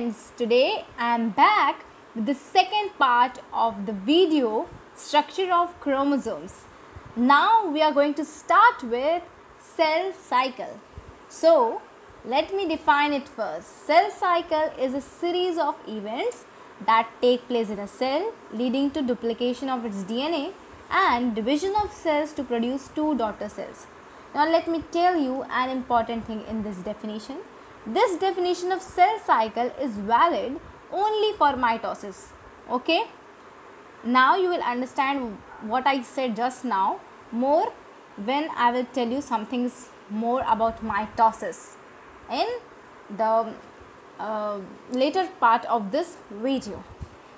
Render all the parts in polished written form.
friends, today I am back with the second part of the video structure of chromosomes. Now we are going to start with cell cycle. So let me define it first. Cell cycle is a series of events that take place in a cell leading to duplication of its DNA and division of cells to produce two daughter cells. Now let me tell you an important thing in this definition. This definition of cell cycle is valid only for mitosis. Okay. Now you will understand what I said just now more when I will tell you something more about mitosis in the later part of this video.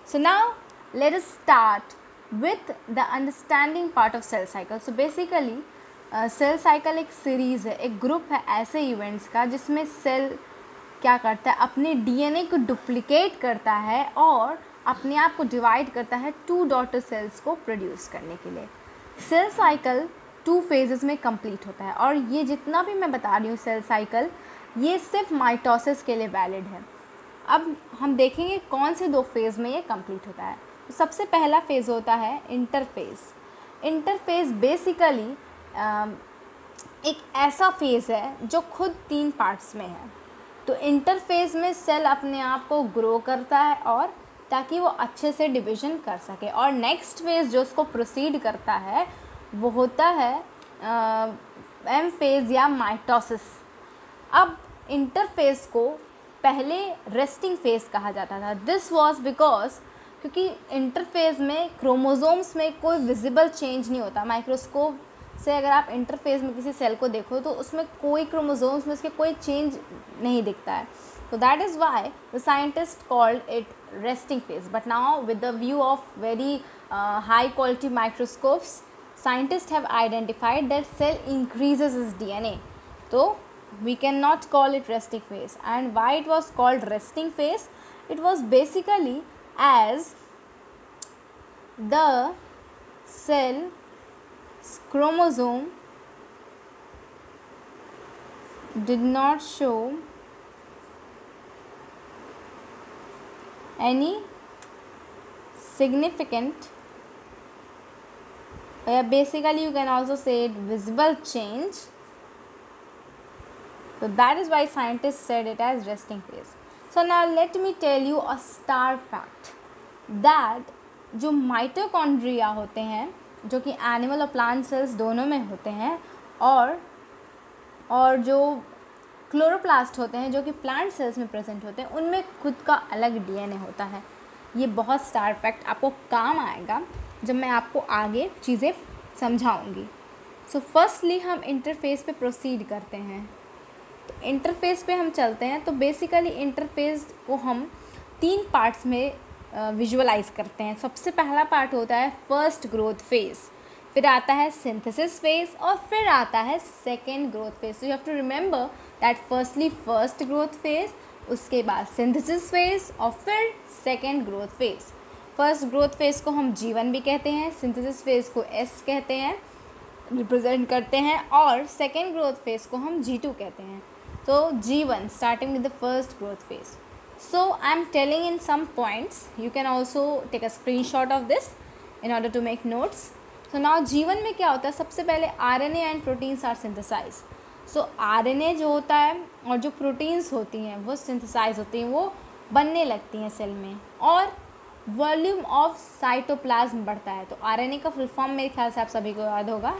So now let us start with the understanding part of cell cycle. So basically cell cycle एक series है, एक group है ऐसे events का जिसमें cell क्या करता है, अपने डीएनए को डुप्लिकेट करता है और अपने आप को डिवाइड करता है टू डॉटर सेल्स को प्रोड्यूस करने के लिए. सेल साइकिल टू फेजेस में कंप्लीट होता है और ये जितना भी मैं बता रही हूँ सेल साइकिल ये सिर्फ माइटोसिस के लिए वैलिड है. अब हम देखेंगे कौन से दो फेज़ में ये कंप्लीट होता है. सबसे पहला फेज़ होता है इंटरफेज़. इंटरफेज़ बेसिकली एक ऐसा फेज़ है जो खुद तीन पार्ट्स में है. तो इंटरफेज़ में सेल अपने आप को ग्रो करता है और ताकि वो अच्छे से डिवीज़न कर सके. और नेक्स्ट फेज़ जो उसको प्रोसीड करता है वो होता है एम फेज़ या माइटोसिस. अब इंटरफेज़ को पहले रेस्टिंग फेज़ कहा जाता था. दिस वाज बिकॉज क्योंकि इंटरफेज़ में क्रोमोसोम्स में कोई विजिबल चेंज नहीं होता. माइक्रोस्कोप से अगर आप इंटरफेस में किसी सेल को देखो तो उसमें कोई क्रोमोसोम्स में उसके कोई चेंज नहीं दिखता है. तो that is why the scientist called it resting phase. But now with the view of very high quality microscopes scientist have identified that cell increases is DNA. तो we cannot call it resting phase. And why it was called resting phase? It was basically as the cell chromosome did not show any significant, basically you can also say it visible change. So that is why scientists said it as resting phase. So now let me tell you a star fact that जो mitochondria होते हैं जो कि animal और plant cells दोनों में होते हैं और जो क्लोरोप्लास्ट होते हैं जो कि प्लांट सेल्स में प्रेजेंट होते हैं उनमें खुद का अलग डीएनए होता है. ये बहुत स्टार फैक्ट आपको काम आएगा जब मैं आपको आगे चीज़ें समझाऊंगी. सो फर्स्टली हम इंटरफेस पे प्रोसीड करते हैं. तो इंटरफेस पे हम चलते हैं. तो बेसिकली इंटरफेस को हम तीन पार्ट्स में विजुअलाइज करते हैं. सबसे पहला पार्ट होता है फर्स्ट ग्रोथ फेज़, फिर आता है सिंथेसिस फेज़ और फिर आता है second growth phase. So you have to remember that firstly first growth phase, उसके बाद सिंथेसिस फेज़ और फिर second growth phase. First growth phase को हम G1 भी कहते हैं, सिंथेसिस फेज़ को S कहते हैं, रिप्रेजेंट करते हैं, और सेकेंड ग्रोथ फेज़ को हम G2 कहते हैं. तो G1 starting with the first growth phase. So I am telling in some points. You can also take a screenshot of this in order to make notes. So now G1 में क्या होता है, सबसे पहले RNA and proteins are synthesized. So RNA जो होता है और जो प्रोटीन्स होती हैं वो सिंथेसाइज होती हैं, वो बनने लगती हैं सेल में और वॉल्यूम ऑफ साइटोप्लाज्म बढ़ता है. तो RNA का फुल फॉर्म मेरे ख्याल से आप सभी को याद होगा.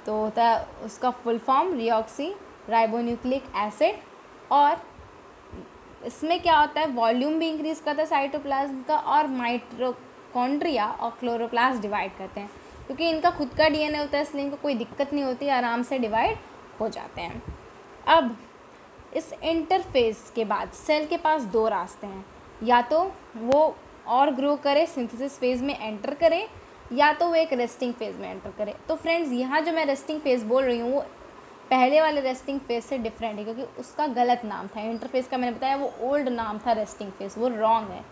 तो होता है उसका फुल फॉर्म रिऑक्सी राइबोन्यूक्लिक एसिड. और इसमें क्या होता है, वॉल्यूम भी इंक्रीज़ करता है साइटोप्लाज्म का और माइटोकॉन्ड्रिया और क्लोरोप्लास्ट डिवाइड करते हैं. क्योंकि इनका खुद का डीएनए होता है इसलिए इनको कोई दिक्कत नहीं होती, आराम से डिवाइड हो जाते हैं. अब इस इंटरफेस के बाद सेल के पास दो रास्ते हैं. या तो वो और ग्रो करे, सिंथेसिस फेज़ में एंटर करे, या तो वो एक रेस्टिंग फेज़ में एंटर करे. तो फ्रेंड्स यहाँ जो मैं रेस्टिंग फेज़ बोल रही हूँ वो पहले वाले रेस्टिंग फेज़ से डिफरेंट है क्योंकि उसका गलत नाम था. इंटरफेस का मैंने बताया वो ओल्ड नाम था रेस्टिंग फेज़, वो रॉन्ग है.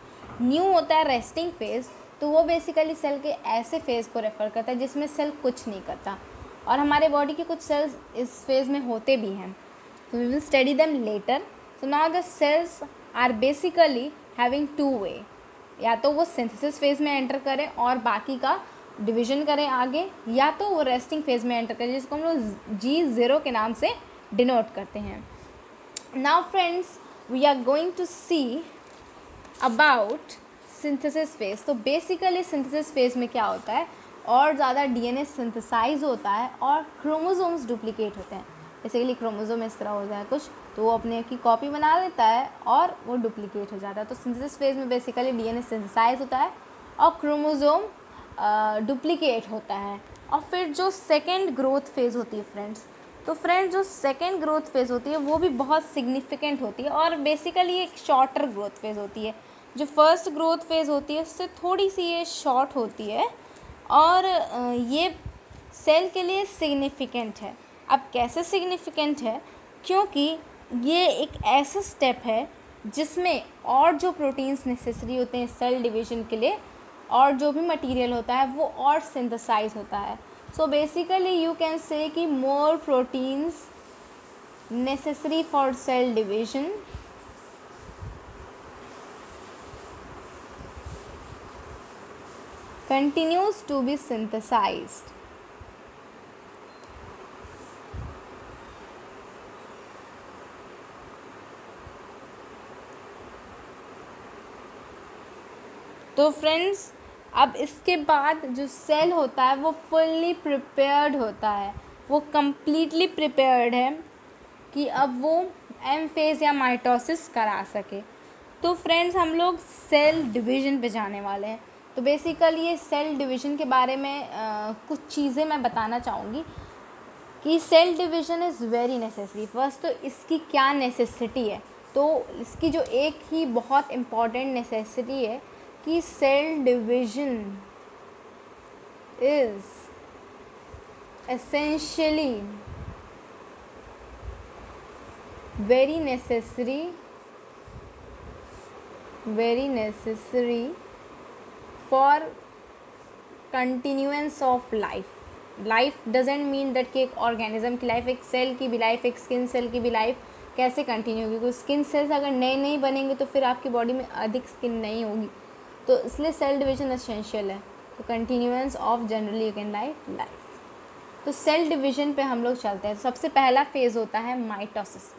न्यू होता है रेस्टिंग फेज़. तो वो बेसिकली सेल के ऐसे फेज़ को रेफ़र करता है जिसमें सेल कुछ नहीं करता. और हमारे बॉडी के कुछ सेल्स इस फेज़ में होते भी हैं. So we will study them later. So now the cells are basically having two way, या तो वो सिंथेसिस फेज में एंटर करें और बाकी का डिवीजन करें आगे, या तो वो रेस्टिंग फेज में एंटर करें, जिसको हम लोग G0 के नाम से डिनोट करते हैं. Now friends, we are going to see about synthesis phase. तो बेसिकली सिंथेसिस फेज में क्या होता है, और ज़्यादा डीएनए सिंथेसाइज होता है और क्रोमोसोम्स डुप्लीकेट होते हैं. बेसिकली क्रोमोसोम इस तरह होता है कुछ, तो वो अपने की कॉपी बना लेता है और वो डुप्लीकेट हो जाता है. तो सिंथेसिस फेज में बेसिकली डीएनए सिंथेसाइज होता है और क्रोमोसोम डुप्लीकेट होता है. और फिर जो सेकेंड ग्रोथ फेज़ होती है फ्रेंड्स, तो फ्रेंड्स जो सेकेंड ग्रोथ फेज़ होती है वो भी बहुत सिग्निफिकेंट होती है और बेसिकली एक शॉर्टर ग्रोथ फेज़ होती है. जो फर्स्ट ग्रोथ फेज़ होती है उससे थोड़ी सी ये शॉर्ट होती है और ये सेल के लिए सिग्निफिकेंट है. अब कैसे सिग्निफिकेंट है, क्योंकि ये एक ऐसा स्टेप है जिसमें और जो प्रोटीन्स नेसेसरी होते हैं सेल डिवीजन के लिए, और जो भी मटेरियल होता है वो और सिंथेसाइज होता है. So basically you can say कि more proteins necessary for cell division continues to be synthesized. तो फ्रेंड्स, अब इसके बाद जो सेल होता है वो फुल्ली प्रिपेयर्ड होता है, वो कम्प्लीटली प्रिपेयर्ड है कि अब वो एम फेज़ या माइटोसिस करा सके. तो फ्रेंड्स, हम लोग सेल डिवीज़न पे जाने वाले हैं. तो बेसिकली ये सेल डिवीज़न के बारे में कुछ चीज़ें मैं बताना चाहूँगी कि cell division is very necessary. First तो इसकी क्या नेसेसिटी है, तो इसकी जो एक ही बहुत इम्पॉर्टेंट नेसेसिटी है कि cell division is essentially very necessary for continuance of life. Life doesn't mean that कि एक ऑर्गेनिज्म की लाइफ, एक सेल की भी लाइफ, एक स्किन सेल की भी लाइफ कैसे कंटिन्यू होगी. क्योंकि स्किन सेल्स अगर नए नहीं बनेंगे तो फिर आपकी बॉडी में अधिक स्किन नहीं होगी. तो इसलिए सेल डिवीजन एसेंशियल है. तो continuance of generally you can life. तो सेल डिवीजन पे हम लोग चलते हैं. सबसे पहला फेज़ होता है माइटोसिस.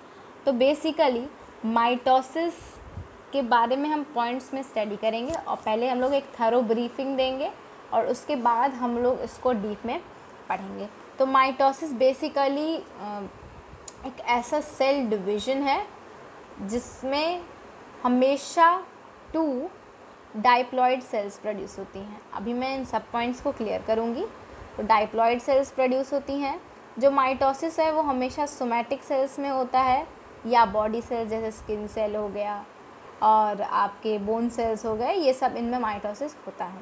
तो बेसिकली माइटोसिस के बारे में हम पॉइंट्स में स्टडी करेंगे और पहले हम लोग एक थरो ब्रीफिंग देंगे और उसके बाद हम लोग इसको डीप में पढ़ेंगे. तो माइटोसिस बेसिकली एक ऐसा सेल डिवीज़न है जिसमें हमेशा 2 डाइप्लॉइड सेल्स प्रोड्यूस होती हैं. अभी मैं इन सब पॉइंट्स को क्लियर करूँगी. तो डाइप्लॉइड सेल्स प्रोड्यूस होती हैं. जो माइटोसिस है वो हमेशा सोमैटिक सेल्स में होता है या बॉडी सेल्स जैसे स्किन सेल हो गया और आपके बोन सेल्स हो गए, ये सब इनमें माइटोसिस होता है.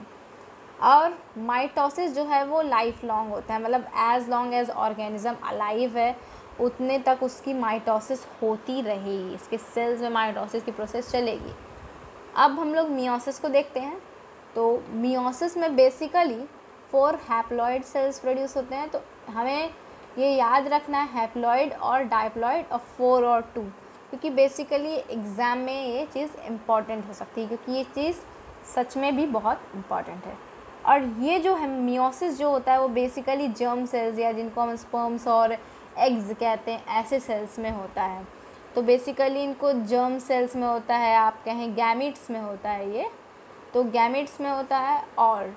और माइटोसिस जो है वो लाइफ लॉन्ग होता है, मतलब as long as organism alive है उतने तक उसकी माइटोसिस होती रहेगी. इसके सेल्स में माइटोसिस की प्रोसेस चलेगी. अब हम लोग मियोसिस को देखते हैं. तो मियोसिस में बेसिकली 4 हैप्लॉइड सेल्स प्रोड्यूस होते हैं. तो हमें ये याद रखना है हैप्लॉइड और डाइप्लॉइड और 4 और 2, क्योंकि बेसिकली एग्ज़ाम में ये चीज़ इम्पॉर्टेंट हो सकती है, क्योंकि ये चीज़ सच में भी बहुत इम्पॉर्टेंट है. और ये जो है मियोसिस जो होता है वो बेसिकली जर्म सेल्स या जिनको हम स्पर्म्स और एग्स कहते हैं ऐसे सेल्स में होता है. तो बेसिकली इनको जर्म सेल्स में होता है, आप कहें गैमीट्स में होता है ये. तो गैमीट्स में होता है और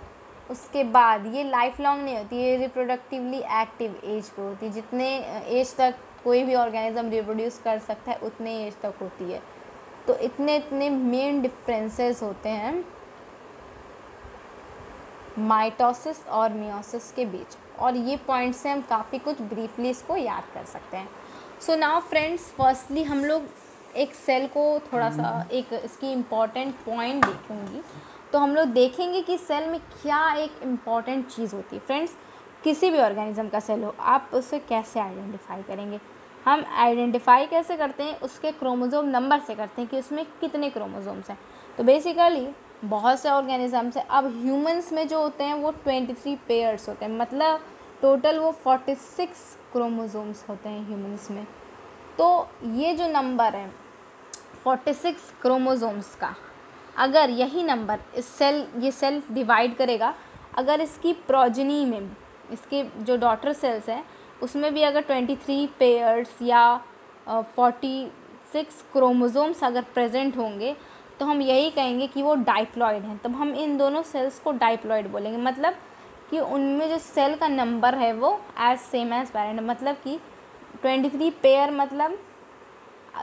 उसके बाद ये लाइफ लॉन्ग नहीं होती, ये रिप्रोडक्टिवली एक्टिव एज पे होती है. जितने एज तक कोई भी ऑर्गेनिज्म रिप्रोड्यूस कर सकता है उतने एज तक होती है. तो इतने मेन डिफरेंसेस होते हैं माइटोसिस और मियोसिस के बीच, और ये पॉइंट्स से हम काफ़ी कुछ ब्रीफली इसको याद कर सकते हैं. सो नाउ फ्रेंड्स, फर्स्टली हम लोग एक सेल को थोड़ा सा एक इसकी इम्पॉर्टेंट पॉइंट देखेंगे. तो हम लोग देखेंगे कि सेल में क्या एक इम्पॉर्टेंट चीज़ होती है. फ्रेंड्स, किसी भी ऑर्गेनिज्म का सेल हो, आप उसे कैसे आइडेंटिफाई करेंगे? हम आइडेंटिफाई कैसे करते हैं? उसके क्रोमोसोम नंबर से करते हैं कि उसमें कितने क्रोमोसोम्स हैं. तो बेसिकली बहुत से ऑर्गेनिजम्स हैं. अब ह्यूमंस में जो होते हैं वो 23 पेयर्स होते हैं, मतलब टोटल वो 46 क्रोमोसोम्स होते हैं ह्यूमंस में. तो ये जो नंबर है 46 क्रोमोसोम्स का अगर यही नंबर ये सेल डिवाइड करेगा, अगर इसकी प्रोजेनी में, इसके जो डॉटर सेल्स हैं उसमें भी अगर 23 पेयर्स या 46 क्रोमोसोम्स अगर प्रेजेंट होंगे तो हम यही कहेंगे कि वो डाइप्लॉइड हैं। तब हम इन दोनों सेल्स को डाइप्लॉइड बोलेंगे, मतलब कि उनमें जो सेल का नंबर है वो एज सेम एज पेरेंट, मतलब कि 23 पेयर, मतलब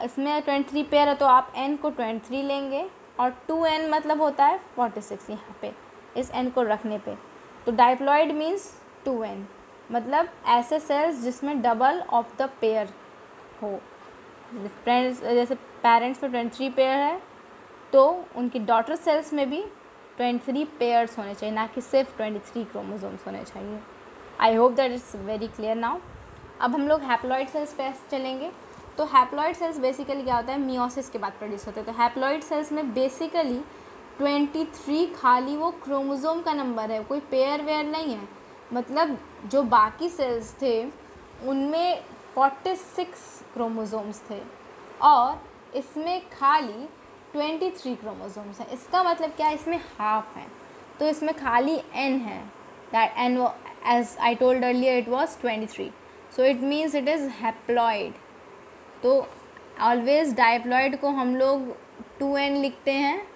इसमें 23 पेयर है तो आप n को 23 लेंगे और 2n मतलब होता है 46 यहाँ पे इस n को रखने पे। तो डाइप्लॉइड मीन्स 2n, मतलब ऐसे सेल्स जिसमें डबल ऑफ द पेयर हो। फ्रेंड्स जैसे पेरेंट्स में 23 पेयर है तो उनकी डॉटर सेल्स में भी 23 पेयर्स होने चाहिए, ना कि सिर्फ 23 क्रोमोसोम्स होने चाहिए। आई hope that it's very clear now. अब हम लोग हैप्लॉइड सेल्स पे चलेंगे। तो हैप्लॉइड सेल्स बेसिकली क्या होता है, मियोसिस के बाद प्रोड्यूस होते हैं। तो हैप्लॉइड सेल्स में बेसिकली 23 खाली वो क्रोमोसोम का नंबर है, कोई पेयर वेयर नहीं है। मतलब जो बाकी सेल्स थे उनमें 46 क्रोमोसोम्स थे और इसमें खाली 23 क्रोमोसोम्स हैं। इसका मतलब क्या है, इसमें हाफ है, तो इसमें खाली n है। That n as I told earlier it was 23, so it means it is haploid. तो ऑलवेज डाइप्लॉइड को हम लोग 2n लिखते हैं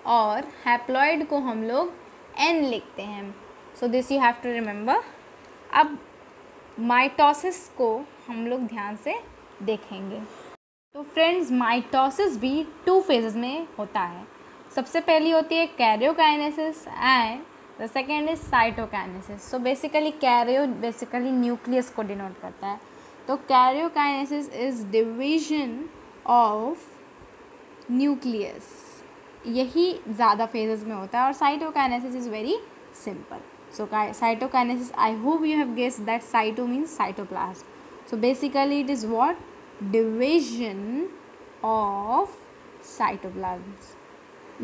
और हैप्लॉइड को हम लोग n लिखते हैं। So this you have to remember. अब माइटोसिस को हम लोग ध्यान से देखेंगे। तो फ्रेंड्स माइटोसिस भी 2 फेजेस में होता है। सबसे पहली होती है karyokinesis and the second is cytokinesis. So basically karyo basically nucleus को डिनोट करता है। तो karyokinesis is division of nucleus, यही ज़्यादा फेजेस में होता है। और cytokinesis is very simple. So cytokinesis, I hope you have guessed that cyto means cytoplasm. So basically it is what? Division of cytoplasms.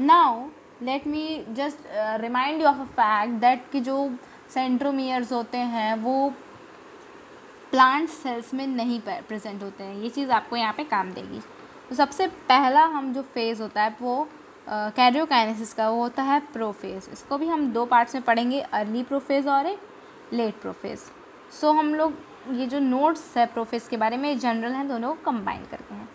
Now let me just remind you of a fact that कि जो centromeres होते हैं वो plant cells में नहीं present होते हैं। ये चीज़ आपको यहाँ पे काम देगी। तो सबसे पहला हम जो फेज़ होता है वो कैरियोकाइनेसिस का, वो होता है प्रोफेज। इसको भी हम 2 पार्ट्स में पढ़ेंगे, अर्ली प्रोफेज और एक लेट प्रोफेज। सो हम लोग ये जो नोट्स है प्रोफेज के बारे में जनरल हैं, दोनों को कंबाइन करते हैं।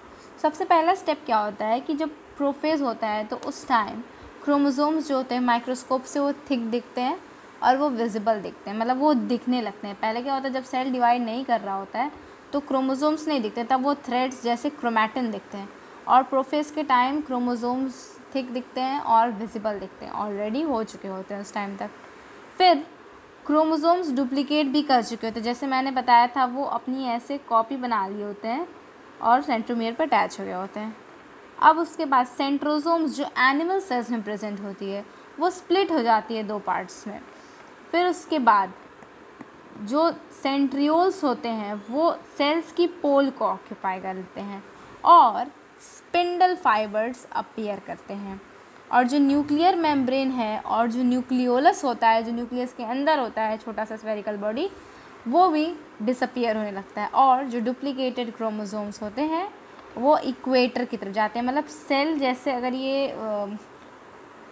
सबसे पहला स्टेप क्या होता है कि जब प्रोफेज होता है तो उस टाइम क्रोमोसोम्स जो होते हैं माइक्रोस्कोप से वो थिक दिखते हैं और वो विजिबल दिखते हैं, मतलब वो दिखने लगते हैं। पहले क्या होता है जब सेल डिवाइड नहीं कर रहा होता है तो क्रोमोसोम्स नहीं दिखते, तब वो थ्रेड्स जैसे क्रोमैटिन दिखते हैं। और प्रोफेज के टाइम क्रोमोसोम्स थिक दिखते हैं और विजिबल दिखते हैं, ऑलरेडी हो चुके होते हैं उस टाइम तक। फिर क्रोमोसोम्स डुप्लीकेट भी कर चुके होते हैं, जैसे मैंने बताया था वो अपनी ऐसे कॉपी बना लिए होते हैं और सेंट्रोमियर पर अटैच हो गए होते हैं। अब उसके बाद सेंट्रोसोम्स जो एनिमल सेल्स में प्रेजेंट होती है वो स्प्लिट हो जाती है 2 पार्ट्स में। फिर उसके बाद जो सेंट्रियोल्स होते हैं वो सेल्स की पोल को ऑक्यूपाई कर लेते हैं और स्पिंडल फाइबर्स अपीयर करते हैं। और जो न्यूक्लियर मेम्ब्रेन है और जो न्यूक्लियोलस होता है, जो न्यूक्लियस के अंदर होता है छोटा सा स्फेरिकल बॉडी, वो भी डिसअपियर होने लगता है। और जो डुप्लीकेटेड क्रोमोसोम्स होते हैं वो इक्वेटर की तरफ जाते हैं। मतलब सेल जैसे अगर ये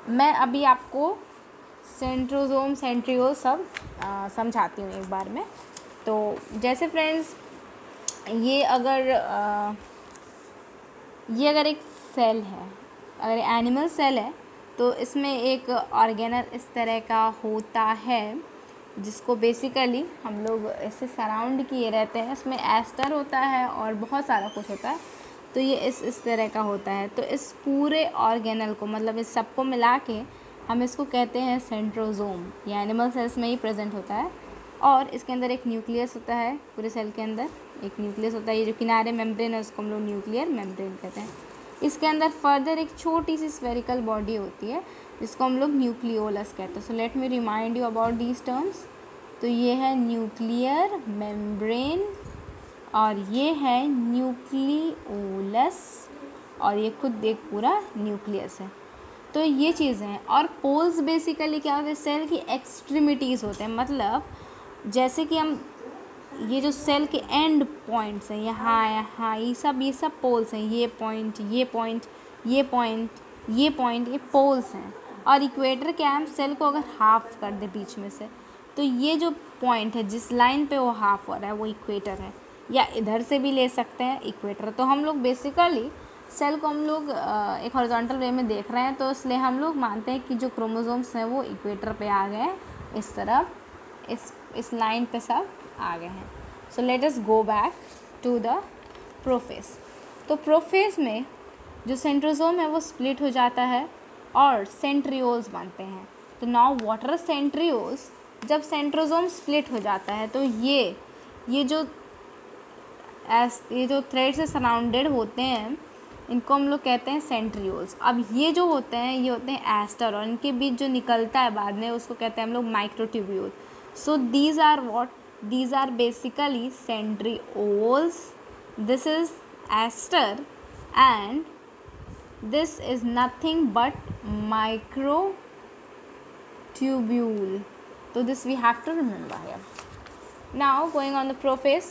मैं अभी आपको सेंट्रोसोम सेंट्रियोल सब समझाती हूँ एक बार में। तो जैसे फ्रेंड्स ये अगर एक सेल है, अगर एनिमल सेल है तो इसमें एक ऑर्गेनल इस तरह का होता है जिसको बेसिकली हम लोग इससे सराउंड किए रहते हैं। इसमें एस्टर होता है और बहुत सारा कुछ होता है, तो ये इस तरह का होता है। तो इस पूरे ऑर्गेनल को, मतलब इस सब को मिला के हम इसको कहते हैं सेंट्रोसोम। ये एनिमल सेल्स में ही प्रेजेंट होता है और इसके अंदर एक न्यूक्लियस होता है। पूरे सेल के अंदर एक न्यूक्लियस होता है, ये जो किनारे मेम्ब्रेन है उसको हम लोग न्यूक्लियर मेम्ब्रेन कहते हैं। इसके अंदर फर्दर एक छोटी सी स्फेरिकल बॉडी होती है जिसको हम लोग न्यूक्लियोलस कहते हैं। So let me remind you about these terms. तो ये है न्यूक्लियर मेम्ब्रेन और ये है न्यूक्लियोलस और ये खुद एक पूरा न्यूक्लियस है। तो ये चीज़ें हैं। और पोल्स बेसिकली क्या होते हैं, सेल की एक्सट्रीमिटीज़ होते हैं। मतलब जैसे कि हम ये जो सेल के एंड पॉइंट्स हैं, यहाँ ये सब पोल्स हैं, ये पॉइंट, ये पॉइंट, ये पॉइंट, ये पॉइंट, ये पोल्स हैं। और इक्वेटर क्या है, हम सेल को अगर हाफ कर दे बीच में से, तो ये जो पॉइंट है जिस लाइन पे वो हाफ हो रहा है वो इक्वेटर है, या इधर से भी ले सकते हैं इक्वेटर। तो हम लोग बेसिकली सेल को हम लोग एक हॉरिजॉन्टल वे में देख रहे हैं, तो इसलिए हम लोग मानते हैं कि जो क्रोमोसोम्स हैं वो इक्वेटर पे आ गए हैं, इस तरफ इस लाइन पे सब आ गए हैं। So let us go back to the prophase. तो प्रोफेज में जो सेंट्रोसोम है वो स्प्लिट हो जाता है और सेंट्रियोल्स बनते हैं। तो नाउ व्हाट आर सेंट्रियोल्स? जब सेंट्रोसोम स्प्लिट हो जाता है तो ये जो थ्रेड से सराउंडेड होते हैं, इनको हम लोग कहते हैं सेंट्रियोल्स। अब ये जो होते हैं ये होते हैं एस्टर, और इनके बीच जो निकलता है बाद में उसको कहते हैं हम लोग microtubule. So these are what? These are basically centrioles, this is aster and this is nothing but microtubule. So this we have to remember here. Now going on the prophase,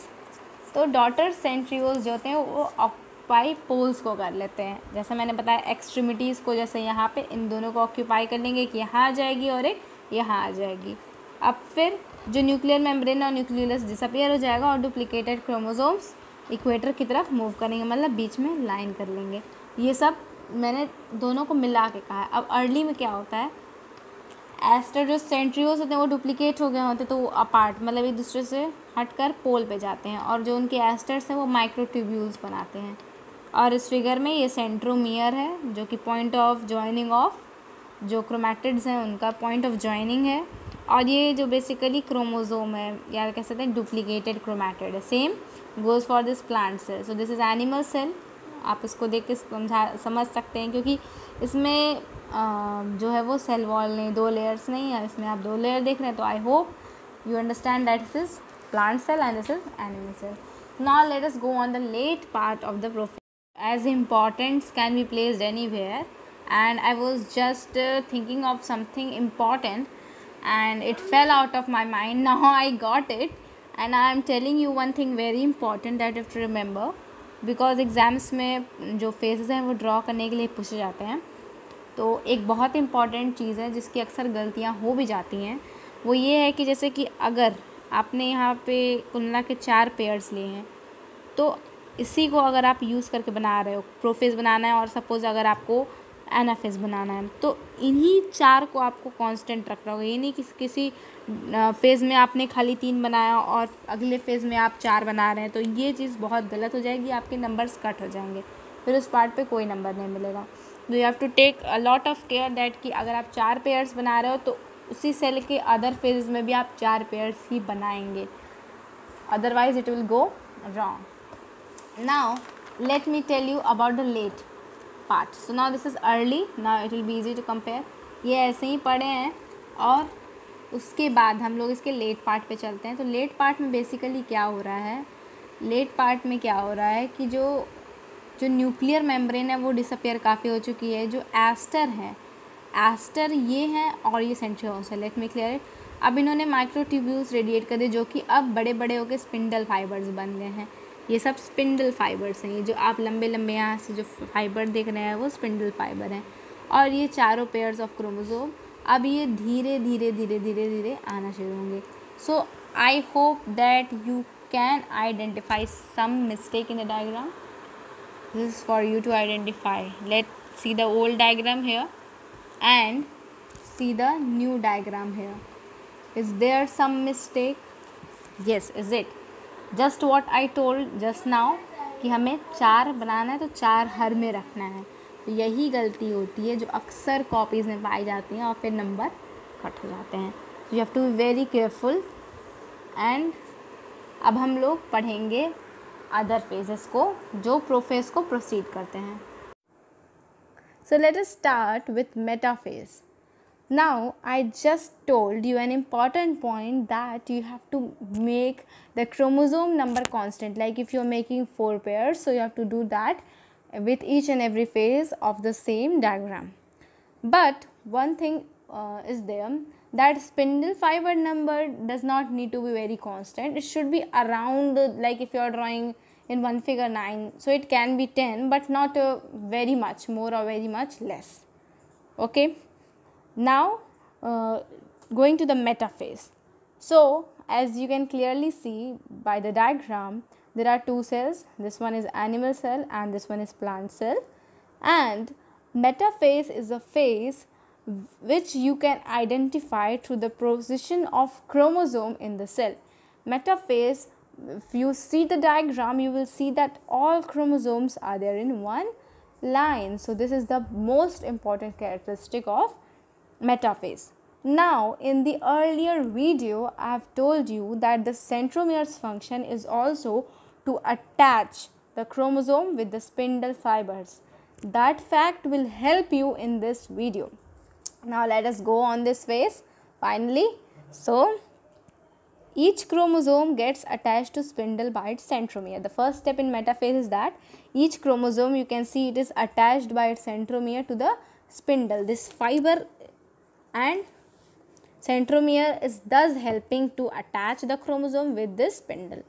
तो डॉटर सेंट्रियोल्स जो होते हैं वो occupy poles को कर लेते हैं। जैसे मैंने बताया एक्सट्रीमिटीज़ को, जैसे यहाँ पे इन दोनों को ऑक्यूपाई कर लेंगे, कि यहाँ आ जाएगी और एक यहाँ आ जाएगी। अब फिर जो न्यूक्लियर मेम्ब्रेन और न्यूक्लियस डिसअपियर हो जाएगा और डुप्लीकेटेड क्रोमोसोम्स इक्वेटर की तरफ मूव करेंगे, मतलब बीच में लाइन कर लेंगे। ये सब मैंने दोनों को मिला के कहा है। अब अर्ली में क्या होता है, एस्टर जो सेंट्रियोल्स होते हैं वो डुप्लीकेट हो गए होते हैं, तो वो अपार्ट मतलब एक दूसरे से हटकर पोल पे जाते हैं, और जो उनके एस्टर्स हैं वो माइक्रोट्यूब्यूल्स बनाते हैं। और इस फिगर में ये सेंट्रोमियर है जो कि पॉइंट ऑफ जॉइनिंग ऑफ जो क्रोमैटिड्स हैं उनका पॉइंट ऑफ जॉइनिंग है। और ये जो बेसिकली क्रोमोसोम है या कह सकते हैं डुप्लीकेटेड क्रोमैटिड है। Same goes for this plant cell. So this is animal cell. आप इसको देख के समझ सकते हैं, क्योंकि इसमें जो है वो सेल वॉल नहीं, 2 लेयर्स नहीं है, इसमें आप 2 लेयर देख रहे हैं। तो I hope you understand that this is plant cell and this is animal cell. Now let us go on the late part of the prophase. As importance can be placed anywhere, and I was just thinking of something important and it fell out of my mind. Now I got it and I am telling you one thing very important that you have to remember, because exams में जो phases हैं वो draw करने के लिए पूछे जाते हैं। तो एक बहुत इंपॉर्टेंट चीज़ है जिसकी अक्सर गलतियाँ हो भी जाती हैं, वो ये है कि जैसे कि अगर आपने यहाँ पे कुंडला के 4 पेयर्स लिए हैं, तो इसी को अगर आप यूज़ करके बना रहे हो, प्रोफेज बनाना है और सपोज़ अगर आपको एनाफेज बनाना है, तो इन्हीं 4 को आपको कांस्टेंट रखना होगा। ये नहीं कि किसी फेज़ में आपने खाली 3 बनाया और अगले फेज़ में आप 4 बना रहे हैं, तो ये चीज़ बहुत गलत हो जाएगी, आपके नंबर्स कट हो जाएंगे, फिर उस पार्ट पे कोई नंबर नहीं मिलेगा। तो you have to take a lot of care that कि अगर आप 4 पेयर्स बना रहे हो तो उसी सेल के अदर फेजेस में भी आप 4 पेयर्स ही बनाएंगे, otherwise it will go wrong. Now let me tell you about the late part. So now this is early, now it will be easy to compare. ये ऐसे ही पढ़े हैं और उसके बाद हम लोग इसके लेट पार्ट पे चलते हैं। तो लेट पार्ट में बेसिकली क्या हो रहा है, लेट पार्ट में क्या हो रहा है कि जो न्यूक्लियर मेम्ब्रेन है वो डिसअपियर काफ़ी हो चुकी है। जो एस्टर है, एस्टर ये हैं और ये सेंट्रियोल्स है। Let me clear it. अब इन्होंने माइक्रोट्यूब्यूल्स रेडिएट कर दिए जो कि अब बड़े बड़े होकर स्पिंडल फाइबर्स बन गए हैं। ये सब स्पिंडल फाइबर्स हैं, ये जो आप लंबे लंबे यहाँ से जो फाइबर देख रहे हैं वो स्पिंडल फाइबर हैं। और ये चारों पेयर्स ऑफ क्रोमोसोम अब ये धीरे धीरे धीरे धीरे धीरे आना शुरू होंगे। So I hope that you can identify some mistake in the diagram. This is for you to identify. Let's see the old diagram here and see the new diagram here. Is there some mistake? Yes, is it? Just what I told just now कि हमें 4 बनाना है तो 4 हर में रखना है। तो यही गलती होती है जो अक्सर कॉपीज़ में पाई जाती हैं और फिर नंबर कट हो जाते हैं। So you have to be very careful. And अब हम लोग पढ़ेंगे अदर फेजेस को जो प्रोफेज को प्रोसीड करते हैं। So let us start with metaphase. Now I just told you an important point that you have to make the chromosome number constant, like if you are making 4 pairs, so you have to do that with each and every phase of the same diagram. But one thing is there that spindle fiber number does not need to be very constant. It should be around, like if you are drawing in one figure 9, so it can be 10, but not very much more or very much less. Okay, now going to the metaphase. So as you can clearly see by the diagram, there are two cells. This one is animal cell and this one is plant cell, and metaphase is a phase which you can identify through the position of chromosome in the cell. Metaphase, if you see the diagram, you will see that all chromosomes are there in one line. So this is the most important characteristic of metaphase. Now in the earlier video I have told you that the centromere's function is also to attach the chromosome with the spindle fibers. That fact will help you in this video. Now let us go on this phase finally. So each chromosome gets attached to spindle by its centromere. The first step in metaphase is that each chromosome, you can see it is attached by its centromere to the spindle. This fiber and centromere is thus helping to attach the chromosome with this spindle.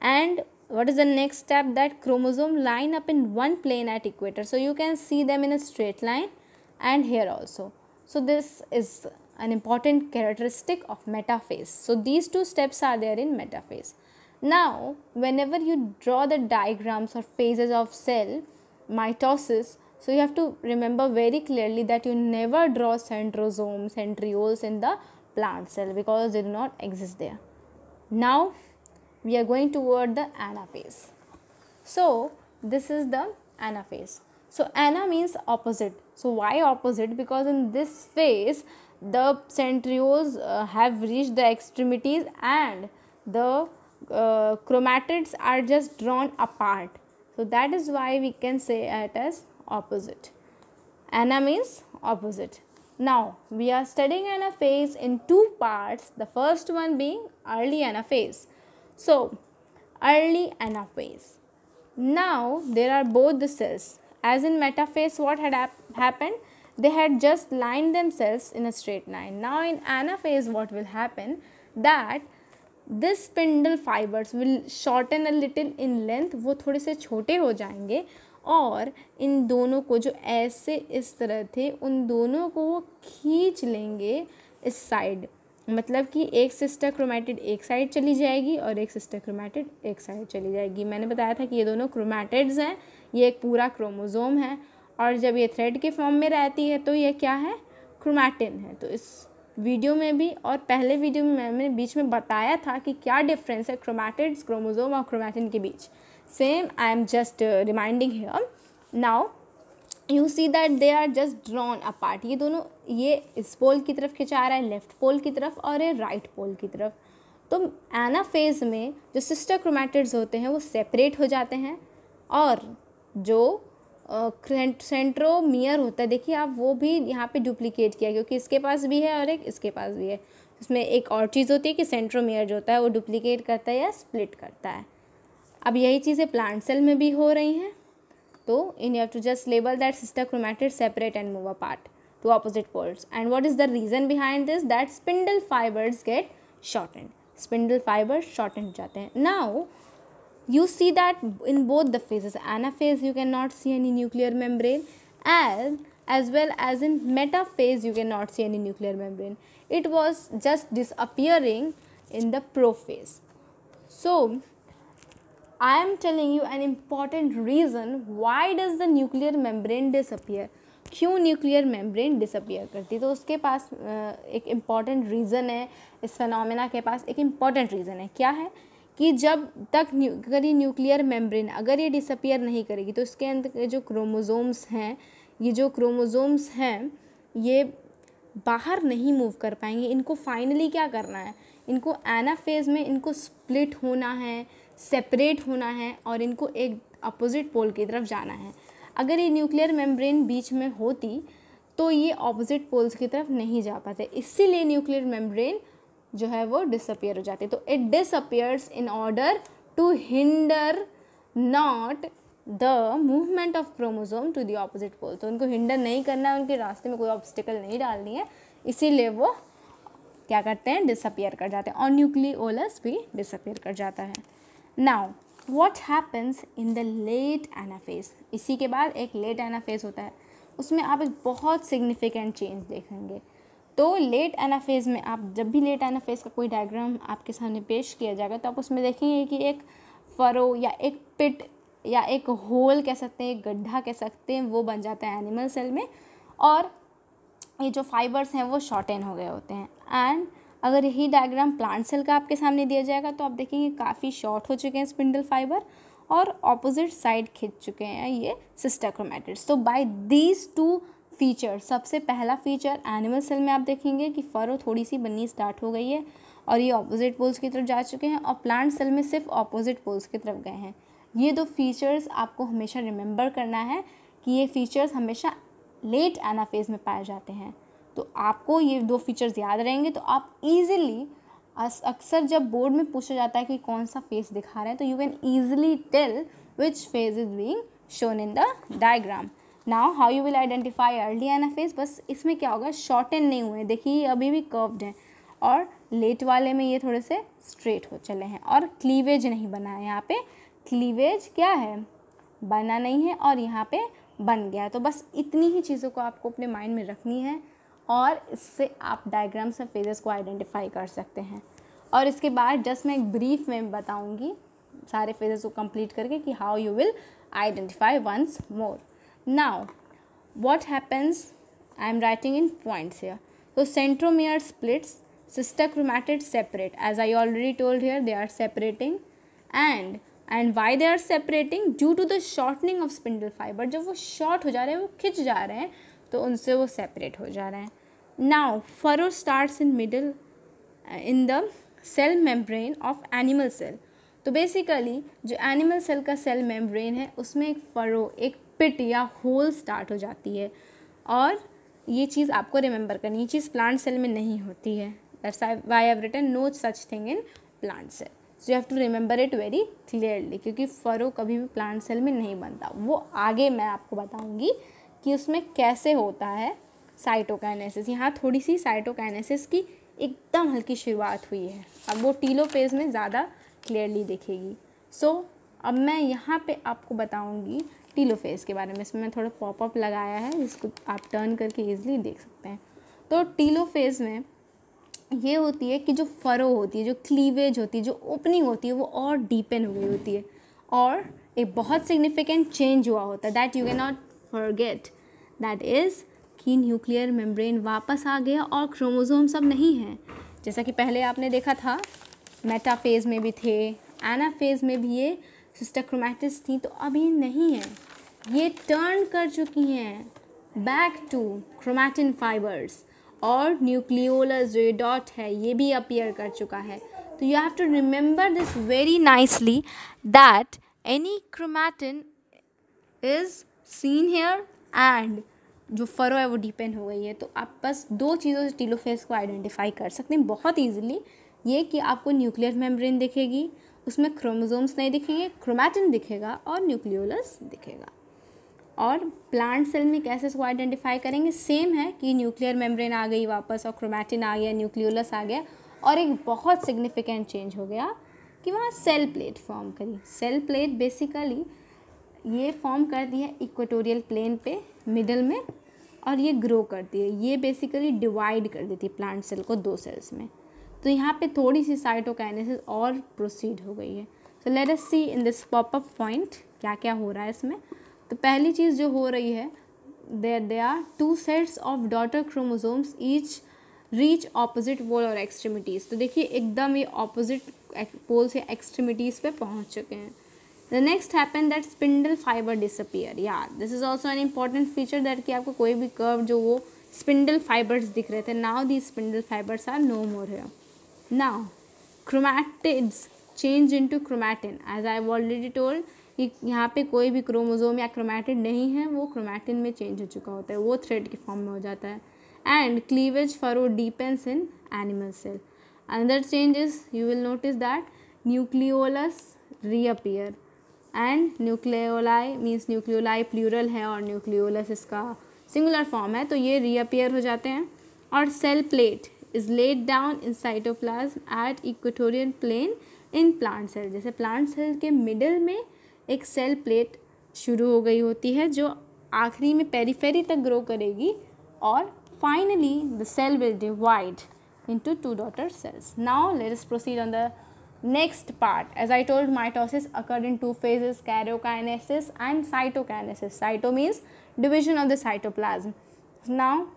And what is the next step? That chromosome line up in one plane at equator. So you can see them in a straight line and here also. So this is an important characteristic of metaphase. So these two steps are there in metaphase. Now whenever you draw the diagrams or phases of cell mitosis, so you have to remember very clearly that you never draw centrosomes, centrioles in the plant cell because they do not exist there. Now we are going toward the anaphase. So this is the anaphase. So ana means opposite. So why opposite? Because in this phase the centrioles have reached the extremities and the chromatids are just drawn apart. So that is why we can say it as opposite. Ana means opposite. Now we are studying anaphase in two parts, the first one being early anaphase. So early anaphase. Now there are both the cells. As in metaphase, what had happened? They had just lined themselves in a straight line. Now in anaphase, what will happen? That this spindle fibers will shorten a little in length, वो थोड़े से छोटे हो जाएंगे और इन दोनों को जो ऐसे इस तरह थे उन दोनों को वो खींच लेंगे इस साइड. मतलब कि एक सिस्टर क्रोमैटिड एक साइड चली जाएगी और एक सिस्टर क्रोमैटिड एक साइड चली जाएगी. मैंने बताया था कि ये दोनों क्रोमैटिड्स हैं, ये एक पूरा क्रोमोसोम है और जब ये थ्रेड के फॉर्म में रहती है तो ये क्या है? क्रोमैटिन है. तो इस वीडियो में भी और पहले वीडियो में मैंने बीच में बताया था कि क्या डिफरेंस है क्रोमैटिड्स, क्रोमोसोम और क्रोमैटिन के बीच. Same I am just reminding here. Now you see that they are just drawn apart. ये दोनों, ये इस पोल की तरफ खिंचा रहा है लेफ्ट पोल की तरफ और ये राइट पोल की तरफ. तो एनाफेज में जो सिस्टर क्रोमैटिड्स होते हैं वो सेपरेट हो जाते हैं और जो सेंट्रोमियर होता है, देखिए आप, वो भी यहाँ पे डुप्लीकेट किया क्योंकि इसके पास भी है और एक इसके पास भी है. इसमें एक और चीज़ होती है कि सेंट्रोमियर जो होता है वो डुप्लीकेट करता है या स्प्लिट करता है. अब यही चीज़ें प्लांट सेल में भी हो रही हैं. तो you have to just label that sister chromatids separate and move apart to opposite poles. And what is the reason behind this? That spindle fibers get shortened. Spindle fibers shortened जाते हैं. Now you see that in both the phases, anaphase you cannot see any nuclear membrane, as well as in metaphase you cannot see any nuclear membrane. It was just disappearing in the prophase. So I am telling you an important reason why does the nuclear membrane disappear. क्यों nuclear membrane disappear करती है? तो उसके पास एक important reason है. इस phenomena के पास एक इम्पॉर्टेंट रीज़न है. क्या है कि जब तक अगर ये न्यूक्लियर मेम्ब्रेन अगर ये डिसअपियर नहीं करेगी तो इसके अंदर जो क्रोमोसोम्स हैं, ये जो क्रोमोसोम्स हैं ये बाहर नहीं मूव कर पाएंगे. इनको फाइनली क्या करना है? इनको एनाफेज में इनको स्प्लिट होना है, सेपरेट होना है और इनको एक अपोजिट पोल की तरफ जाना है. अगर ये न्यूक्लियर मेम्ब्रेन बीच में होती तो ये ऑपोजिट पोल्स की तरफ नहीं जा पाते. इसीलिए न्यूक्लियर मेम्ब्रेन जो है वो डिसअपियर हो जाती है. तो it disappears in order to hinder not the movement of chromosome to the opposite pole. तो उनको हिंडर नहीं करना है, उनके रास्ते में कोई ऑब्स्टिकल नहीं डालनी है, इसीलिए वो क्या करते हैं, डिसअपियर कर जाते हैं, और न्यूक्लियोलस भी डिसअपियर कर जाता है। Now what happens in the late anaphase, इसी के बाद एक लेट एनाफेज होता है, उसमें आप एक बहुत सिग्निफिकेंट चेंज देखेंगे। तो लेट एनाफेज में आप जब भी लेट एनाफेज का कोई डायग्राम आपके सामने पेश किया जाएगा तो आप उसमें देखेंगे कि एक फरो या एक पिट या एक होल कह सकते हैं, एक गड्ढा कह सकते हैं, वो बन जाता है एनिमल सेल में, और ये जो फाइबर्स हैं वो शॉर्टेन हो गए होते हैं। एंड अगर यही डायग्राम प्लांट सेल का आपके सामने दिया जाएगा तो आप देखेंगे काफ़ी शॉर्ट हो चुके हैं स्पिंडल फाइबर और ऑपोजिट साइड खिंच चुके हैं ये सिस्टर क्रोमैटिड्स। तो बाय दीज टू फीचर, सबसे पहला फीचर एनिमल सेल में आप देखेंगे कि फरो थोड़ी सी बननी स्टार्ट हो गई है और ये ऑपोजिट पोल्स की तरफ जा चुके हैं, और प्लांट सेल में सिर्फ ऑपोजिट पोल्स की तरफ गए हैं। ये दो फीचर्स आपको हमेशा रिमेंबर करना है कि ये फीचर्स हमेशा लेट एनाफेज में पाए जाते हैं। तो आपको ये दो फीचर्स याद रहेंगे तो आप ईजिली, अक्सर जब बोर्ड में पूछा जाता है कि कौन सा फेस दिखा रहे हैं, तो you can easily tell which phase is being shown in the diagram. Now how you will identify early anaphase, बस इसमें क्या होगा, शॉर्टन नहीं हुए, देखिए ये अभी भी कर्व्ड हैं, और लेट वाले में ये थोड़े से स्ट्रेट हो चले हैं, और क्लीवेज नहीं बना है। यहाँ पे क्लीवेज क्या है, बना नहीं है, और यहाँ पे बन गया। तो बस इतनी ही चीज़ों को आपको अपने माइंड में रखनी है, और इससे आप डायग्राम्स में फेजेस को आइडेंटिफाई कर सकते हैं। और इसके बाद जस्ट मैं एक ब्रीफ में बताऊंगी सारे फेजेस को कंप्लीट करके कि how you will identify once more. Now what happens, I am writing in points here. तो centromere splits, sister chromatids separate, as I already told here, they are separating, and why they are separating, due to the shortening of spindle fiber। जब वो short हो जा रहे हैं, वो खिंच जा रहे हैं, तो उनसे वो सेपरेट हो जा रहे हैं। Now furrow starts in middle in the cell membrane of animal cell. तो बेसिकली जो एनिमल सेल का सेल मेम्ब्रेन है उसमें एक फरो, एक पिट या होल स्टार्ट हो जाती है, और ये चीज़ आपको रिमेंबर करनी है, ये चीज़ प्लांट सेल में नहीं होती है। That's why I have written no such thing in plant cell. So you have to remember it very clearly, क्योंकि फरो कभी भी प्लांट सेल में नहीं बनता। वो आगे मैं आपको बताऊंगी कि उसमें कैसे होता है साइटोकाइनेसिस। यहाँ थोड़ी सी साइटोकाइनेसिस की एकदम हल्की शुरुआत हुई है, अब वो टीलोफेज में ज़्यादा क्लियरली दिखेगी। अब मैं यहाँ पे आपको बताऊँगी टीलोफेज के बारे में। इसमें मैं थोड़ा पॉपअप लगाया है जिसको आप टर्न करके ईजिली देख सकते हैं। तो टीलोफेज में ये होती है कि जो फरो होती है, जो क्लीवेज होती है, जो ओपनिंग होती है, वो और डीपन हो गई होती है, और एक बहुत सिग्निफिकेंट चेंज हुआ होता है, that you can not forget, that is कि न्यूक्लियर मेम्ब्रेन वापस आ गया और क्रोमोसोम सब नहीं है। जैसा कि पहले आपने देखा था मेटाफेज में भी थे, एनाफेज में भी ये सिस्टर क्रोमैटिड्स थी, तो अब ये नहीं है, ये टर्न कर चुकी हैं बैक टू क्रोमैटिन फाइबर्स, और न्यूक्लियोलस जो ये डॉट है ये भी अपीयर कर चुका है। तो you have to remember this very nicely, that any chromatin is seen here, and जो फरो है वो डिपेंड हो गई है। तो आप बस दो चीज़ों से टीलोफेज को आइडेंटिफाई कर सकते हैं बहुत ईजिली, ये कि आपको न्यूक्लियर मेम्ब्रेन दिखेगी, उसमें क्रोमोसोम्स नहीं दिखेंगे, क्रोमैटिन दिखेगा और न्यूक्लियोलस दिखेगा। और प्लांट सेल में कैसे इसको आइडेंटिफाई करेंगे, सेम है कि न्यूक्लियर मेम्ब्रेन आ गई वापस और क्रोमैटिन आ गया, न्यूक्लियोलस आ गया, और एक बहुत सिग्निफिकेंट चेंज हो गया कि वहाँ सेल प्लेट फॉर्म करी। सेल प्लेट बेसिकली ये फॉर्म करती है इक्वेटोरियल प्लेन पे मिडल में, और ये ग्रो करती है, ये बेसिकली डिवाइड कर देती है प्लांट सेल को दो सेल्स में। तो यहाँ पे थोड़ी सी साइटोकाइनेसिस और प्रोसीड हो गई है। So let us see in this popup point क्या क्या हो रहा है इसमें। तो पहली चीज़ जो हो रही है, there are two sets of daughter chromosomes each reach opposite pole और extremities। तो देखिए एकदम ये opposite pole से extremities पे पहुंच चुके हैं। The next happen that spindle fiber disappear। Yeah, this is also an important feature that कि आपको कोई भी curve जो वो spindle fibers दिख रहे थे, now these spindle fibers are no more here। Now chromatids change into chromatin, as I have already told कि यहाँ पे कोई भी क्रोमोसोम या क्रोमैटिड नहीं है, वो क्रोमैटिन में चेंज हो चुका होता है, वो थ्रेड के फॉर्म में हो जाता है। And cleavage furrow deepens in animal cell. Another changes you will notice that nucleolus reappear, and nucleoli means nucleoli plural है और न्यूक्लियोलस इसका सिंगुलर फॉर्म है, तो ये रीअपियर हो जाते हैं। और cell plate is laid down in cytoplasm at equatorial plane in plant cell। जैसे प्लांट सेल के मिडल में एक सेल प्लेट शुरू हो गई होती है जो आखिरी में पेरीफेरी तक ग्रो करेगी और finally the cell will divide into two daughter cells. Now let us proceed on the next part. As I told, mitosis occurred in two phases, karyokinesis and cytokinesis. Cyto means division of the cytoplasm. Now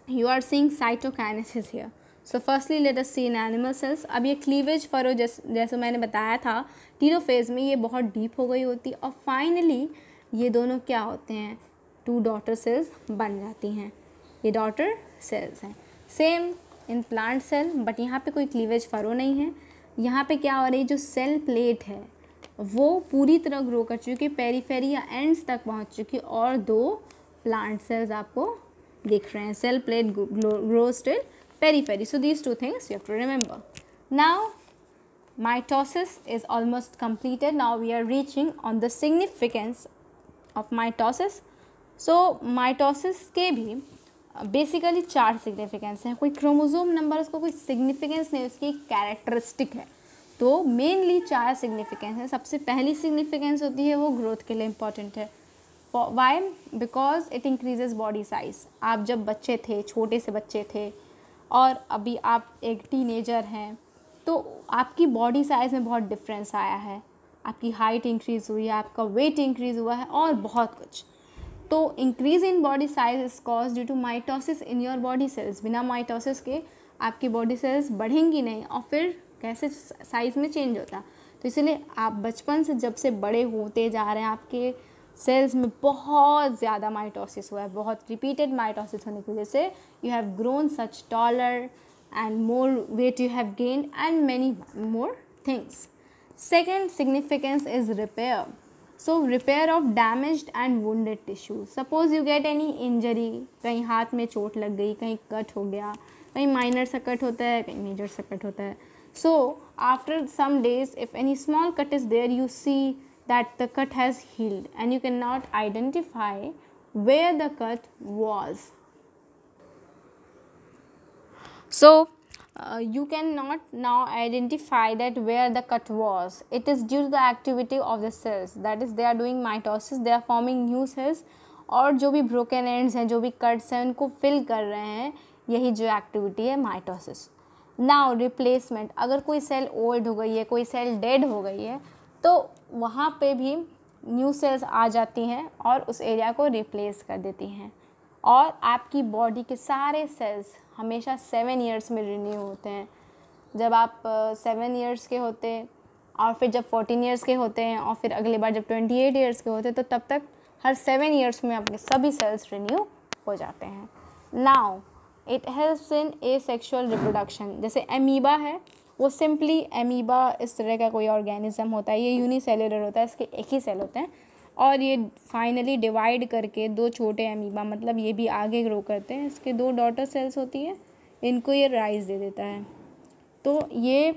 you are seeing cytokinesis here. So firstly let us see in animal cells. अब ये cleavage furrow जैसे मैंने बताया था telophase में ये बहुत deep हो गई होती है और फाइनली ये दोनों क्या होते हैं, टू डॉटर सेल्स बन जाती हैं। ये डॉटर सेल्स हैं। Same in plant cell, but यहाँ पे कोई क्लीवेज फरो नहीं है। यहाँ पे क्या हो रही है, जो सेल प्लेट है वो पूरी तरह ग्रो कर चुकी है, पेरीफेरी या एंड्स तक पहुँच चुकी है और दो प्लांट सेल्स आपको दिख रहे हैं। Cell plate grows till periphery. So these two things you have to remember. Now mitosis is almost completed. Now we are reaching on the significance of mitosis. So mitosis के भी basically 4 significance हैं। कोई chromosome number उसको कोई significance नहीं, उसकी characteristic है। तो मेनली 4 सिग्निफिकेंस है। सबसे पहली सिग्निफिकेंस होती है वो ग्रोथ के लिए इम्पॉर्टेंट है। Why? Because it increases body size. आप जब बच्चे थे, छोटे से बच्चे थे और अभी आप एक टीनेजर हैं तो आपकी बॉडी साइज़ में बहुत डिफरेंस आया है, आपकी हाइट इंक्रीज़ हुई है, आपका वेट इंक्रीज़ हुआ है और बहुत कुछ। तो increase in body size is cause due to mitosis in your body cells. बिना माइटोसिस के आपकी बॉडी सेल्स बढ़ेंगी नहीं और फिर कैसे साइज़ में चेंज होता। तो इसीलिए आप बचपन से जब से बड़े होते जा रहे हैं आपके सेल्स में बहुत ज़्यादा माइटोसिस हुआ है, बहुत रिपीटेड माइटोसिस होने की वजह से you have grown such taller and more weight you have gained and many more things. Second significance is repair. So repair of damaged and wounded tissue. Suppose you get any injury, कहीं हाथ में चोट लग गई, कहीं cut हो गया, कहीं माइनर सा कट होता है, कहीं मेजर सा कट होता है। So after some days if any small cut is there, you see that the cut has healed and you cannot identify where the cut was. So you cannot now identify that where the cut was. It is due to the activity of the cells, that is they are doing mitosis, they are forming new cells और जो भी broken ends हैं, जो भी cuts हैं उनको fill कर रहे हैं, यही जो activity है mitosis. Now replacement, अगर कोई cell old हो गई है, कोई cell dead हो गई है तो वहाँ पे भी new cells आ जाती हैं और उस area को replace कर देती हैं और आपकी बॉडी के सारे सेल्स हमेशा 7 ईयर्स में रिन्यू होते हैं। जब आप 7 ईयर्स के होते हैं और फिर जब 14 ईयर्स के होते हैं और फिर अगली बार जब 28 ईयर्स के होते हैं तो तब तक हर 7 ईयर्स में आपके सभी सेल्स रिन्यू हो जाते हैं। Now it helps in asexual reproduction. जैसे एमीबा है, वो सिंपली एमीबा इस तरह का कोई ऑर्गेनिज्म होता है, ये यूनिसेलुलर होता है, इसके एक ही सेल होते हैं और ये फाइनली डिवाइड करके 2 छोटे एमीबा, मतलब ये भी आगे ग्रो करते हैं, इसके 2 डॉटर सेल्स होती है, इनको ये राइज दे देता है। तो ये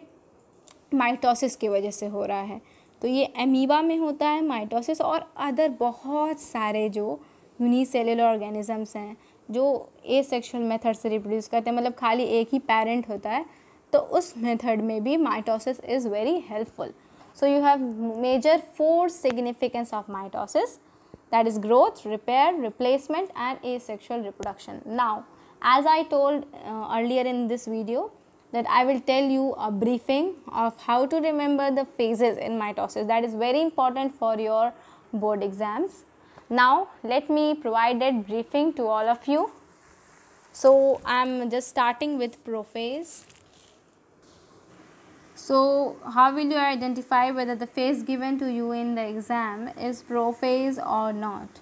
माइटोसिस की वजह से हो रहा है। तो ये एमीबा में होता है माइटोसिस और अदर बहुत सारे जो यूनिसेलुलर ऑर्गेनिजम्स हैं जो एसेक्सुअल मेथड से रिप्रोड्यूस करते हैं, मतलब खाली एक ही पेरेंट होता है, तो उस मेथड में भी mitosis is very helpful. So you have major 4 significance of mitosis, that is growth, repair, replacement and asexual reproduction. Now as I told earlier in this video that I will tell you a briefing of how to remember the phases in mitosis. That is very important for your board exams. Now let me provide that briefing to all of you. So I am just starting with prophase. So how will you identify whether the phase given to you in the exam is prophase or not?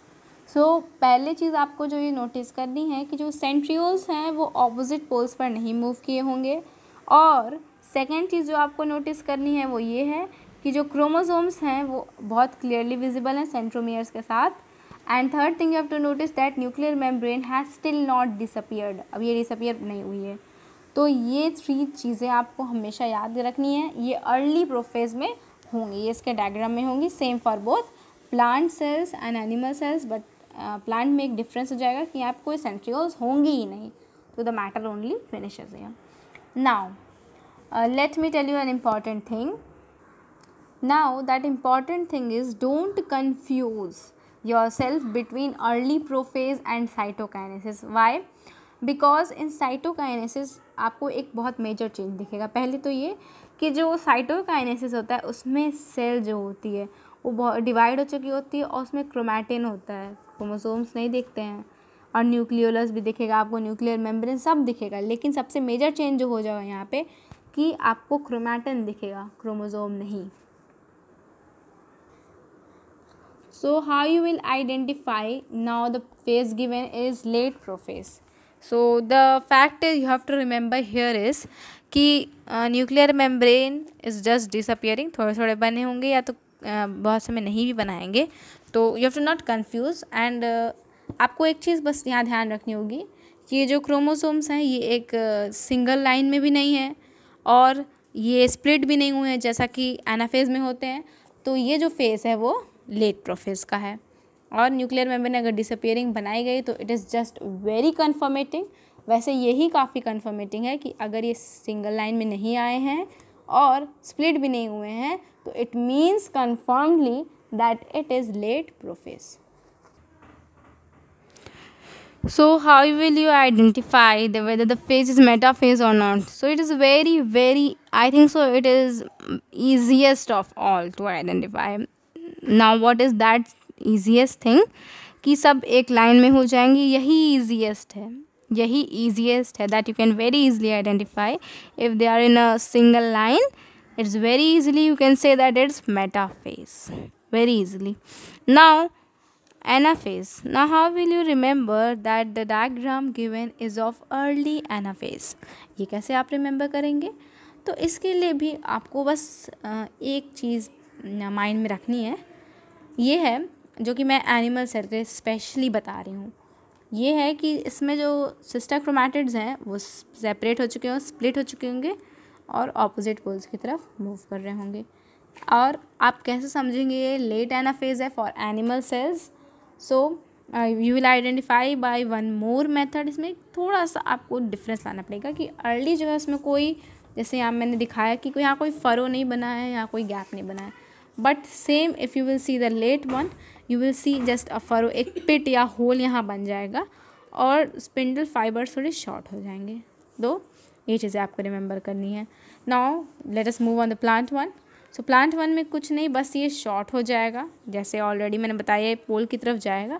So पहले चीज़ आपको जो ये notice करनी है कि जो centrioles हैं वो ऑपोजिट पोल्स पर नहीं मूव किए होंगे और सेकेंड चीज़ जो आपको नोटिस करनी है वो ये है कि जो क्रोमोसोम्स हैं वो बहुत क्लियरली विजिबल हैं सेंट्रोमियर्स के साथ। And third thing you have to notice that nuclear membrane has still not disappeared, अब ये डिसअपियर नहीं हुई है। तो ये 3 चीज़ें आपको हमेशा याद रखनी है, ये अर्ली प्रोफेज में होंगी, ये इसके डायग्राम में होंगी। Same for both plant cells and animal cells, but plant में एक डिफरेंस हो जाएगा कि आपको सेंट्रियोल्स होंगी ही नहीं, तो the matter only finishes here. Now let me tell you an important thing. Now that important thing is, don't confuse yourself between early prophase and cytokinesis. Why? Because in cytokinesis आपको एक बहुत major change दिखेगा. पहले तो ये कि जो cytokinesis होता है उसमें सेल जो होती है वो बहुत डिवाइड हो चुकी होती है और उसमें क्रोमैटिन होता है, क्रोमोसोम्स नहीं दिखते हैं, और न्यूक्लियोलस भी दिखेगा आपको, न्यूक्लियर मेम्ब्रेन सब दिखेगा. लेकिन सबसे मेजर चेंज जो हो जाएगा यहाँ पे कि आपको क्रोमैटिन दिखेगा, क्रोमोसोम नहीं. So how you will identify? Now the phase given is late prophase. So the fact is, you have to remember here is कि nuclear membrane is just disappearing. थोड़े थोड़े बने होंगे या तो बहुत समय नहीं भी बनाएंगे. तो you have to not confuse. And आपको एक चीज़ बस यहाँ ध्यान रखनी होगी कि ये जो क्रोमोसोम्स हैं ये एक सिंगल लाइन में भी नहीं है और ये स्प्लिट भी नहीं हुए हैं जैसा कि एनाफेज में होते हैं. तो ये जो फेज़ है वो लेट प्रोफेज का है. और न्यूक्लियर मेम्ब्रेन अगर डिसअपियरिंग बनाई गई तो इट इज़ जस्ट वेरी कन्फर्मेटिंग. वैसे यही काफ़ी कन्फर्मेटिंग है कि अगर ये सिंगल लाइन में नहीं आए हैं और स्प्लिट भी नहीं हुए हैं तो it means confirmly that it is late prophase. So how will you identify whether the phase is metaphase or not? So it is very, I think so it is easiest of all to identify. Now what is that easiest thing कि सब एक line में हो जाएंगी, यही easiest है that you can very easily identify. If they are in a single line, it's very easily you can say that it's metaphase, very easily. Now anaphase. Now how will you remember that the diagram given is of early anaphase? ये कैसे आप remember करेंगे? तो इसके लिए भी आपको बस एक चीज़ माइंड में रखनी है. ये है जो कि मैं एनिमल सेल के स्पेशली बता रही हूँ. ये है कि इसमें जो सिस्टर क्रोमैटिड्स हैं वो सेपरेट हो चुके होंगे, स्प्लिट हो चुके होंगे और ऑपोजिट पोल्स की तरफ मूव कर रहे होंगे. और आप कैसे समझेंगे ये लेट एनाफेज है for animal cells? So you will identify by one more method. इसमें थोड़ा सा आपको डिफरेंस लाना पड़ेगा कि अर्ली जो है उसमें कोई, जैसे यहाँ मैंने दिखाया कि यहाँ कोई फरो नहीं बना है, यहाँ कोई गैप नहीं बना है. But same if you will see the let one, you will see just a furrow, एक पिट या होल यहाँ बन जाएगा और स्पिंडल फाइबर्स थोड़े शॉर्ट हो जाएंगे. दो ये चीज़ें आपको रिमेंबर करनी है. Now let us move on the plant one. So plant one में कुछ नहीं, बस ये शॉर्ट हो जाएगा जैसे ऑलरेडी मैंने बताया, ये पोल की तरफ जाएगा.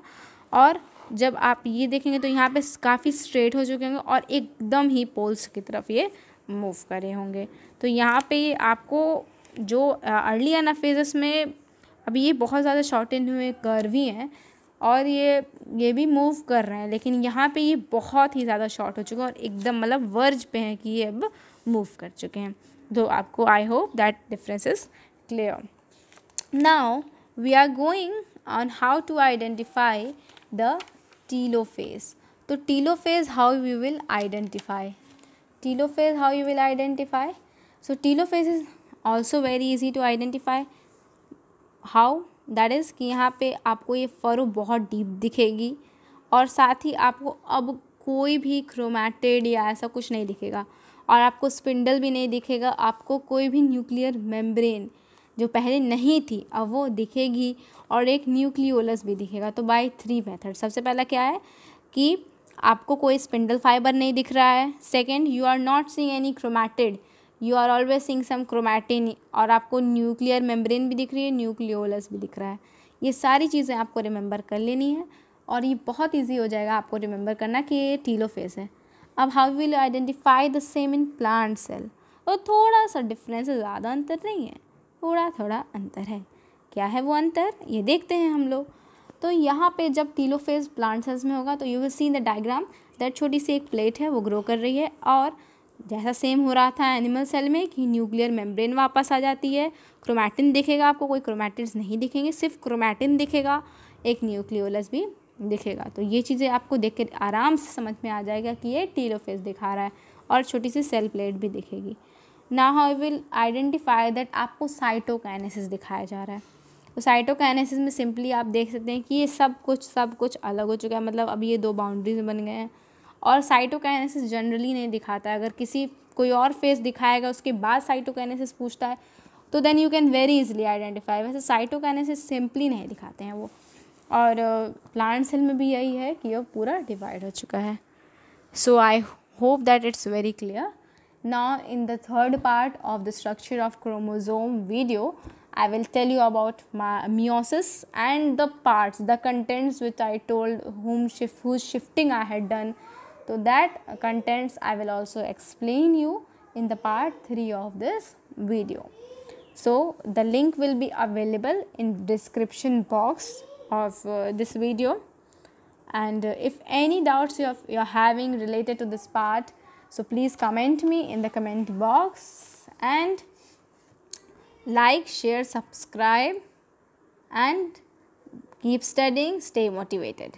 और जब आप ये देखेंगे तो यहाँ पे काफ़ी स्ट्रेट हो चुके होंगे और एकदम ही पोल्स की तरफ ये मूव कर रहे होंगे. तो यहाँ पे ये आपको जो अर्ली एनाफेजेस में अभी ये बहुत ज़्यादा शॉर्टेन हुए कर्व ही हैं और ये भी मूव कर रहे हैं, लेकिन यहाँ पे ये बहुत ही ज़्यादा शॉर्ट हो चुके हैं और एकदम मतलब वर्ज पे हैं कि ये अब मूव कर चुके हैं. तो आपको I hope that difference is clear. Now we are going on how to identify the telophase. तो telophase how you will identify? Telophase how you will identify? So telophase is also very easy to identify. How? That is कि यहाँ पे आपको ये furrow बहुत deep दिखेगी और साथ ही आपको अब कोई भी क्रोमैटिड या ऐसा कुछ नहीं दिखेगा और आपको स्पिंडल भी नहीं दिखेगा. आपको कोई भी न्यूक्लियर मेम्ब्रेन जो पहले नहीं थी अब वो दिखेगी और एक न्यूक्लियोलस भी दिखेगा. तो बाय 3 मेथड. सबसे पहला क्या है कि आपको कोई स्पिंडल फाइबर नहीं दिख रहा है. Second, you are not seeing any chromatid, you are always seeing some chromatin, और आपको न्यूक्लियर मेम्ब्रेन भी दिख रही है, न्यूक्लियोलस भी दिख रहा है. ये सारी चीज़ें आपको रिमेंबर कर लेनी है और ये बहुत इजी हो जाएगा आपको रिमेंबर करना कि ये टीलोफेज है. अब how will identify the same in plant cell? तो थोड़ा सा डिफरेंस है, ज़्यादा अंतर नहीं है, थोड़ा अंतर है. क्या है वो अंतर, ये देखते हैं हम लोग. तो यहाँ पे जब टीलोफेज प्लांट सेल्स में होगा तो you will see in the diagram that छोटी सी एक प्लेट है वो ग्रो कर रही है और जैसा सेम हो रहा था एनिमल सेल में कि न्यूक्लियर मेम्ब्रेन वापस आ जाती है, क्रोमैटिन दिखेगा आपको, कोई क्रोमैटिड्स नहीं दिखेंगे, सिर्फ क्रोमैटिन दिखेगा, एक न्यूक्लियोलस भी दिखेगा. तो ये चीज़ें आपको देख कर आराम से समझ में आ जाएगा कि ये टीलोफेज दिखा रहा है और छोटी सी सेल प्लेट भी दिखेगी. Now how will identify that आपको साइटोकाइनेसिस दिखाया जा रहा है. तो साइटोकाइनेसिस में सिंपली आप देख सकते हैं कि ये सब कुछ अलग हो चुका है. मतलब अब ये 2 बाउंड्रीज बन गए हैं और साइटोकाइनेसिस जनरली नहीं दिखाता है. अगर किसी कोई और फेस दिखाएगा उसके बाद साइटोकाइनेसिस पूछता है तो then you can very easily identify. वैसे साइटोकाइनेसिस सिंपली नहीं दिखाते हैं वो. और प्लांट सेल में भी यही है कि अब पूरा डिवाइड हो चुका है. So I hope that it's very clear. Now in the third part of the structure of chromosome video, I will tell you about meiosis and the parts, the contents which I told whose shifting I had done. So that contents I will also explain you in the part 3 of this video. So the link will be available in description box of this video. And if any doubts you're having related to this part, so please comment me in the comment box, and like, share, subscribe, and keep studying, stay motivated.